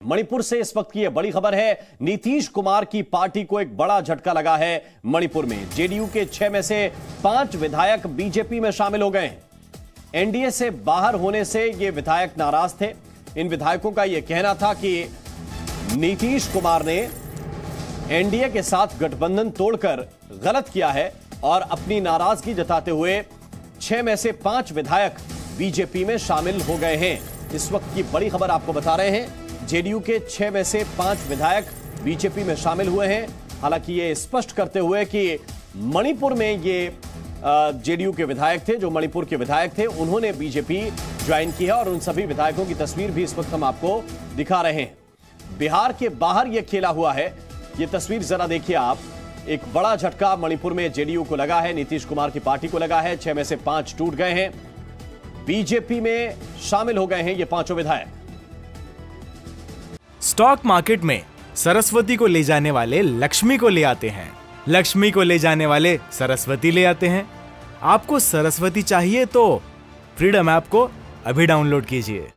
मणिपुर से इस वक्त की यह बड़ी खबर है। नीतीश कुमार की पार्टी को एक बड़ा झटका लगा है। मणिपुर में जेडीयू के 6 में से 5 विधायक बीजेपी में शामिल हो गए हैं। एनडीए से बाहर होने से ये विधायक नाराज थे। इन विधायकों का यह कहना था कि नीतीश कुमार ने एनडीए के साथ गठबंधन तोड़कर गलत किया है और अपनी नाराजगी जताते हुए 6 में से 5 विधायक बीजेपी में शामिल हो गए हैं। इस वक्त की बड़ी खबर आपको बता रहे हैं। जेडीयू के 6 में से 5 विधायक बीजेपी में शामिल हुए हैं। हालांकि ये स्पष्ट करते हुए कि मणिपुर में ये जेडीयू के विधायक थे, जो मणिपुर के विधायक थे, उन्होंने बीजेपी ज्वाइन की है और उन सभी विधायकों की तस्वीर भी इस वक्त हम आपको दिखा रहे हैं। बिहार के बाहर यह खेला हुआ है। ये तस्वीर जरा देखिए आप। एक बड़ा झटका मणिपुर में जेडीयू को लगा है, नीतीश कुमार की पार्टी को लगा है। 6 में से 5 टूट गए हैं। बीजेपी में शामिल हो गए हैं ये 5 विधायक। स्टॉक मार्केट में सरस्वती को ले जाने वाले लक्ष्मी को ले आते हैं, लक्ष्मी को ले जाने वाले सरस्वती ले आते हैं। आपको सरस्वती चाहिए तो फ्रीडम ऐप को अभी डाउनलोड कीजिए।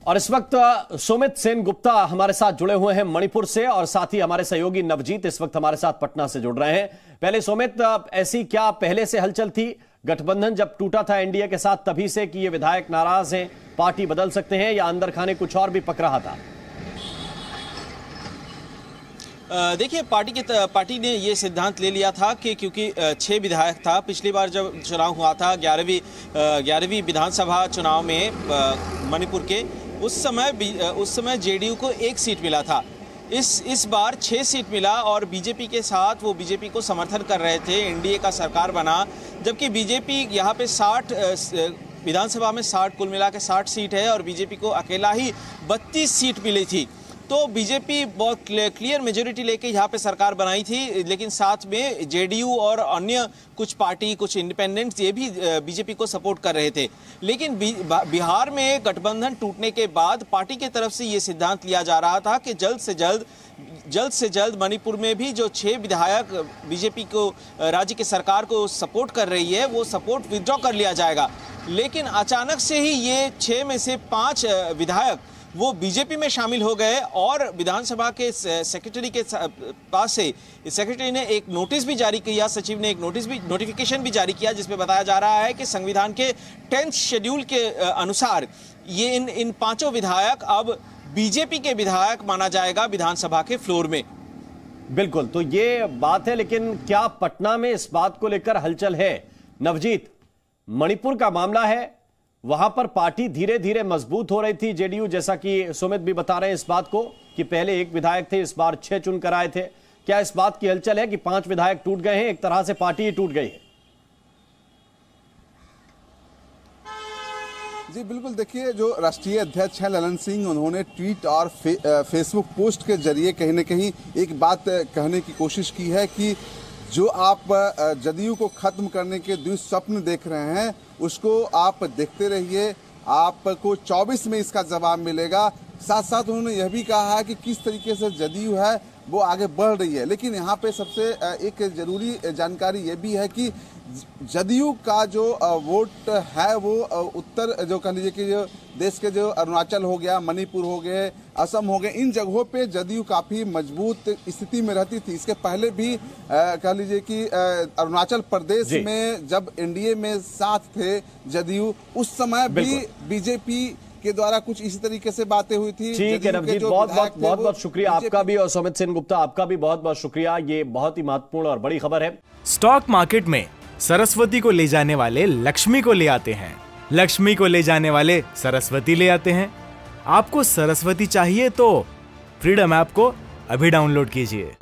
और इस वक्त सुमित सेन गुप्ता हमारे साथ जुड़े हुए हैं मणिपुर से, और साथ ही हमारे सहयोगी नवजीत इस वक्त हमारे साथ पटना से जुड़ रहे हैं। पहले सुमित, ऐसी क्या पहले से हलचल थी? गठबंधन जब टूटा था एनडीए के साथ तभी से कि ये विधायक नाराज हैं, पार्टी बदल सकते हैं, या अंदर खाने कुछ और भी पक रहा था? देखिए, पार्टी ने ये सिद्धांत ले लिया था कि क्योंकि 6 विधायक था, पिछली बार जब चुनाव हुआ था 11वीं विधानसभा चुनाव में मणिपुर के, उस समय जेडीयू को 1 सीट मिला था। इस बार 6 सीट मिला और बीजेपी के साथ वो बीजेपी को समर्थन कर रहे थे। एनडीए का सरकार बना, जबकि बीजेपी यहाँ पे 60 विधानसभा में 60 कुल मिला के 60 सीट है और बीजेपी को अकेला ही 32 सीट मिली थी। तो बीजेपी बहुत क्लियर मेजोरिटी लेके यहाँ पे सरकार बनाई थी, लेकिन साथ में जेडीयू और अन्य कुछ पार्टी, कुछ इंडिपेंडेंट्स, ये भी बीजेपी को सपोर्ट कर रहे थे। लेकिन बिहार में गठबंधन टूटने के बाद पार्टी की तरफ से ये सिद्धांत लिया जा रहा था कि जल्द से जल्द मणिपुर में भी जो 6 विधायक बीजेपी को, राज्य की सरकार को सपोर्ट कर रही है, वो सपोर्ट विथड्रॉ कर लिया जाएगा। लेकिन अचानक से ही ये 6 में से 5 विधायक वो बीजेपी में शामिल हो गए और विधानसभा के सेक्रेटरी के पास से सेक्रेटरी ने एक नोटिस भी जारी किया, सचिव ने एक नोटिफिकेशन भी जारी किया, जिसमें बताया जा रहा है कि संविधान के 10th शेड्यूल के अनुसार ये इन 5 विधायक अब बीजेपी के विधायक माना जाएगा विधानसभा के फ्लोर में। बिल्कुल, तो ये बात है, लेकिन क्या पटना में इस बात को लेकर हलचल है? नवजीत, मणिपुर का मामला है, वहां पर पार्टी धीरे धीरे मजबूत हो रही थी जेडीयू, जैसा कि सुमित भी बता रहे हैं इस बात को कि पहले 1 विधायक थे, इस बार 6 चुनकर आए थे। क्या इस बात की हलचल है कि 5 विधायक टूट गए हैं? एक तरह से पार्टी ही टूट गई है। जी बिल्कुल, देखिए, जो राष्ट्रीय अध्यक्ष हैं ललन सिंह, उन्होंने ट्वीट और फेसबुक पोस्ट के जरिए कहीं न कहीं एक बात कहने की कोशिश की है कि जो आप जदयू को खत्म करने के दुस्वप्न देख रहे हैं, उसको आप देखते रहिए, आपको 24 में इसका जवाब मिलेगा। साथ साथ उन्होंने यह भी कहा है कि किस तरीके से जदयू है वो आगे बढ़ रही है। लेकिन यहाँ पे सबसे एक जरूरी जानकारी ये भी है कि जदयू का जो वोट है वो उत्तर, जो कह लीजिए कि जो देश के जो अरुणाचल हो गया, मणिपुर हो गए, असम हो गए, इन जगहों पे जदयू काफ़ी मजबूत स्थिति में रहती थी। इसके पहले भी कह लीजिए कि अरुणाचल प्रदेश में जब एनडीए में साथ थे जदयू, उस समय भी बीजेपी के द्वारा कुछ इसी तरीके से बातें हुई थी। ठीक है नवजीत, बहुत शुक्रिया आपका भी, और सुमित सेन गुप्ता आपका भी बहुत बहुत शुक्रिया। ये बहुत ही महत्वपूर्ण और बड़ी खबर है। स्टॉक मार्केट में सरस्वती को ले जाने वाले लक्ष्मी को ले आते हैं, लक्ष्मी को ले जाने वाले सरस्वती ले आते हैं। आपको सरस्वती चाहिए तो फ्रीडम ऐप को अभी डाउनलोड कीजिए।